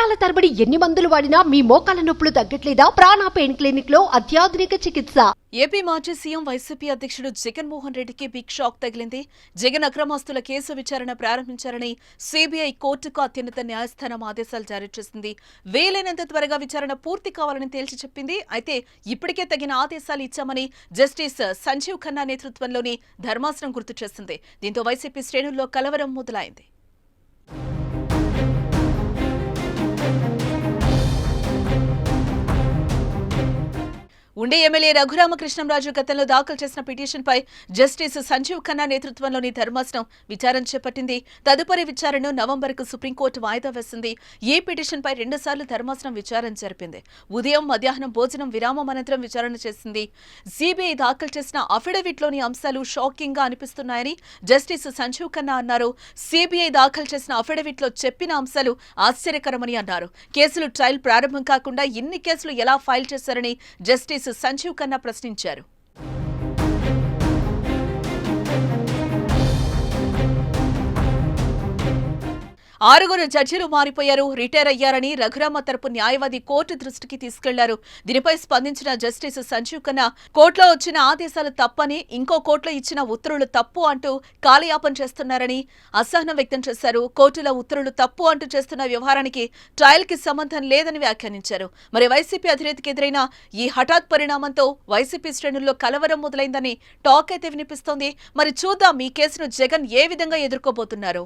సంవత్సరాల తరబడి ఎన్ని మందులు వాడినా మీ మోకాల నొప్పులు తగ్గట్లేదా? ప్రాణ పెయిన్ క్లినిక్ లో అత్యాధునిక చికిత్స. ఏపీ మాజీ సీఎం వైసీపీ అధ్యక్షుడు జగన్మోహన్ రెడ్డికి బిగ్ షాక్ తగిలింది. జగన్ అక్రమాస్తుల కేసు విచారణ ప్రారంభించారని సీబీఐ కోర్టుకు అత్యున్నత న్యాయస్థానం ఆదేశాలు జారీ చేసింది. వీలైనంత త్వరగా విచారణ పూర్తి కావాలని తేల్చి చెప్పింది. అయితే ఇప్పటికే తగిన ఆదేశాలు ఇచ్చామని జస్టిస్ సంజీవ్ ఖన్నా నేతృత్వంలోని ధర్మాసనం గుర్తు చేసింది. దీంతో వైసీపీ శ్రేణుల్లో కలవరం మొదలైంది. ఉండి ఎమ్మెల్యే రఘురామకృష్ణంరాజు గతంలో దాఖలు చేసిన పిటిషన్పై జస్టిస్ సంజీవ్ ఖన్నా నేతృత్వంలోని ధర్మాసనం విచారణ చేపట్టింది. తదుపరి విచారణను నవంబర్కు సుప్రీంకోర్టు వాయిదా వేసింది. ఈ పిటిషన్పై 2 సార్లు ధర్మాసనం విచారణ జరిపింది. ఉదయం, మధ్యాహ్నం భోజనం విరామం అనంతరం విచారణ చేసింది. సీబీఐ దాఖలు చేసిన అఫిడవిట్లోని అంశాలు షాకింగ్ గా అనిపిస్తున్నాయని జస్టిస్ సంజీవ్ ఖన్నా అన్నారు. సీబీఐ దాఖలు చేసిన అఫిడవిట్లో చెప్పిన అంశాలు ఆశ్చర్యకరమని అన్నారు. కేసులు ట్రయల్ ప్రారంభం కాకుండా ఇన్ని కేసులు ఎలా ఫైల్ చేశారని జస్టిస్ సంజీవ్ ఖన్నా ప్రశ్నించారు. 6 జడ్జీలు మారిపోయారు, రిటైర్ అయ్యారని రఘురామ తరపు న్యాయవాది కోర్టు దృష్టికి తీసుకెళ్లారు. దీనిపై స్పందించిన జస్టిస్ సంజీవ్ ఖన్నా కోర్టులో వచ్చిన ఆదేశాలు తప్పని, ఇంకో కోర్టులో ఇచ్చిన ఉత్తర్వులు తప్పు అంటూ కాలయాపన చేస్తున్నారని అసహనం వ్యక్తం చేశారు. కోర్టులో ఉత్తర్వులు తప్పు అంటూ చేస్తున్న వ్యవహారానికి ట్రయల్ కి సంబంధం లేదని వ్యాఖ్యానించారు. మరి వైసీపీ అధినేతకి ఎదురైన ఈ హఠాత్ పరిణామంతో వైసీపీ శ్రేణుల్లో కలవరం మొదలైందని టాక్ అయితే వినిపిస్తోంది. మరి చూద్దాం ఈ కేసును జగన్ ఏ విధంగా ఎదుర్కోబోతున్నారు.